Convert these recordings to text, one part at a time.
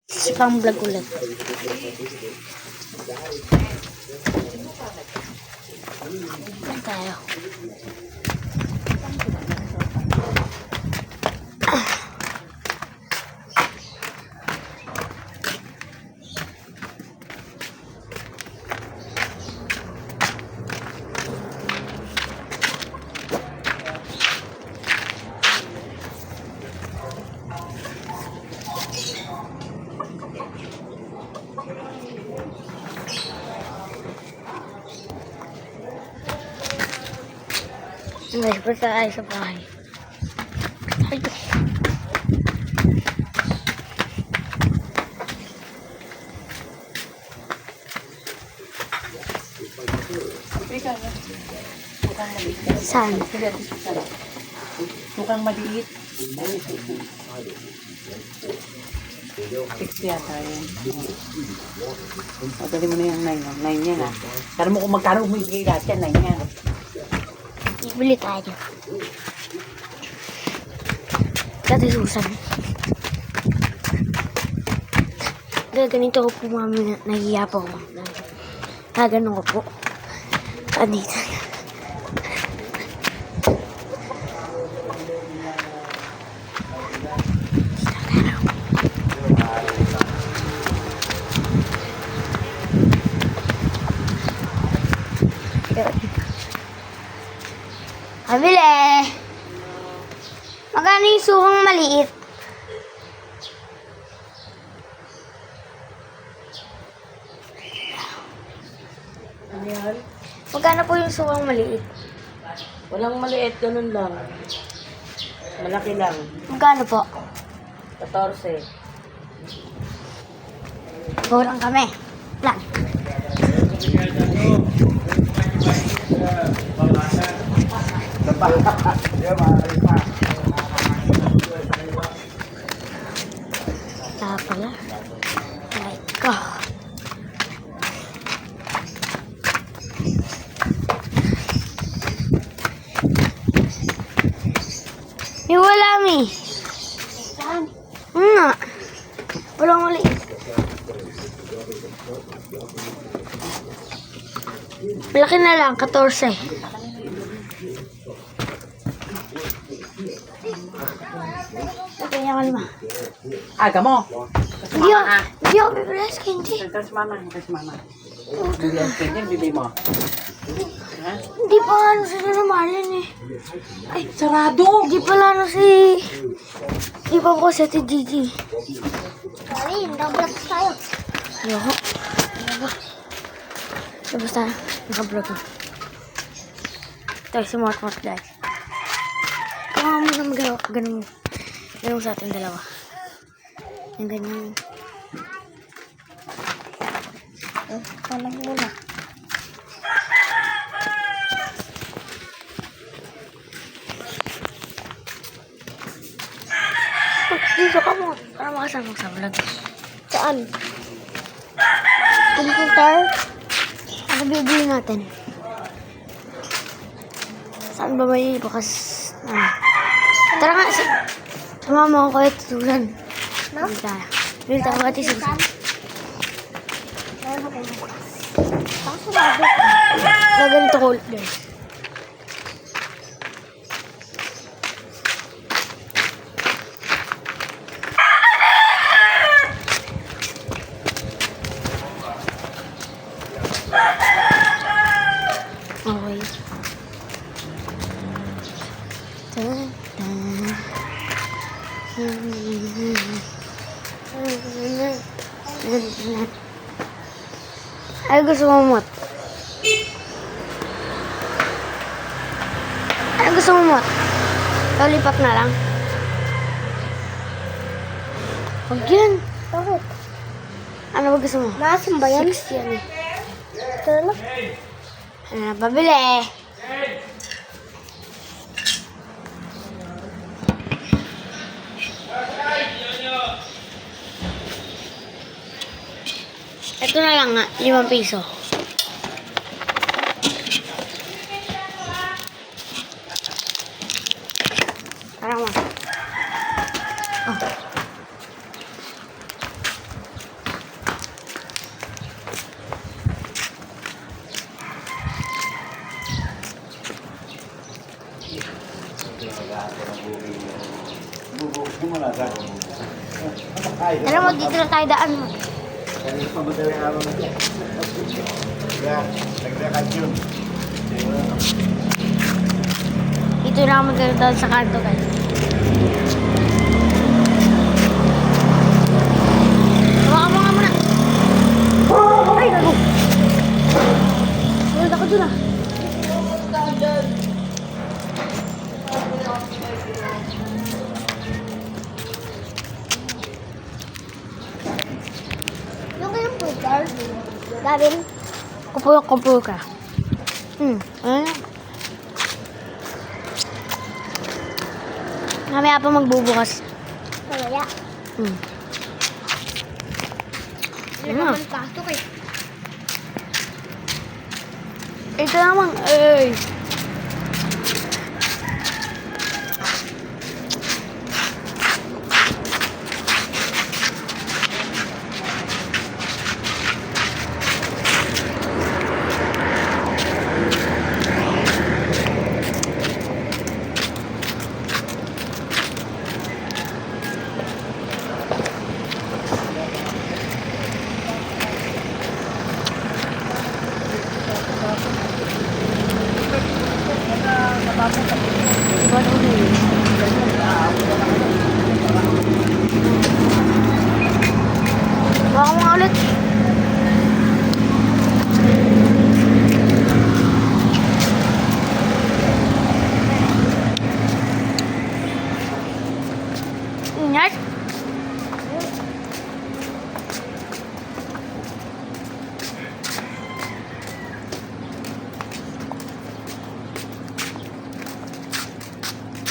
Pang vlog ulit. Saan tayo? Nag-spray tayo sa bahay. Ay. Saan? Mukhang maliit. 60 yata yun. Pagdali mo na yung 9. 9 yan ah. Kala mo kung magkano bumibigay lahat yan, 9 yan. Bili tayo. Dati Susan. Ganito ko po mami, nahihiya po ako. Ganun ko po. Dito. Pabili! Magkano yung sukang maliit? Ano yan? Magkano po yung sukang maliit? Walang maliit, ganun lang. Malaki lang. Magkano po? 14. Kurang kami. Plan. Pala. Ay ko. Yung wala mi. Saan? Nga. Walang maliit. Malaki na lang, 14. Okay, yung kalima. Aga mo! Hindi ako bibilas ka, hindi. Kasi mama. Bibili mo. Ha? Hindi pa ano si Lolo Marlin eh. Ay, sarado! Hindi pala ano si... Hindi pa po si Ate Gigi. Sorry, nag-vlog tayo. Ayoko. So, basta, naka-vlog na. Ito, sumot-mot guys. Kaya mo na magawa, ganun sa ating dalawa. Yung ganyan. Palang muna. Dito ka mo. Para makasama sa vlog. Saan? Computer. Ano bibili natin? Saan ba may bukas? Tara nga. Sumama ko kahit Susan. No? Bili tayo kahit Susan. Ganito ko ulit guys. Okay. Ay, gusto mo mot? Ay, gusto mo mot? Lollipop na lang. Huwag yan. Bakit? Ano ba gusto mo? Maasim ba yan? 6 yan eh. Ito na lang. Ano na, pabili. Ito na lang nga, 5 piso. Parang mo. Oh. Alam mo, dito na tayo daan mo. Kanina pa madaling araw na siya. Kaya, naglakad yun. Dito na ako magdaan sa kanto guys. Hawakan mo nga muna. Ay, gago. Ulit ako dun ah. Yung kayong pulgar, Gavin, Kumpul ka. Ano? Mamaya pa magbubukas. kaya. Hindi Ano? naman pasok eh. Ito naman. Ay. Baka mo nga ulit. Ingat.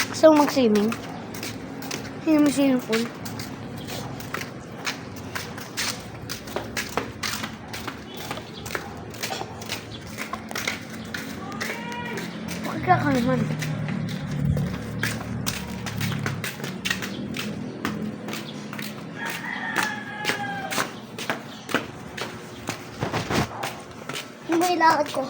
Gusto mo mag-swimming? Hindi mo swimming pool. Bakit ka naman? Yung may lakad ko.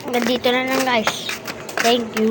Hanggang dito na lang guys. Thank you.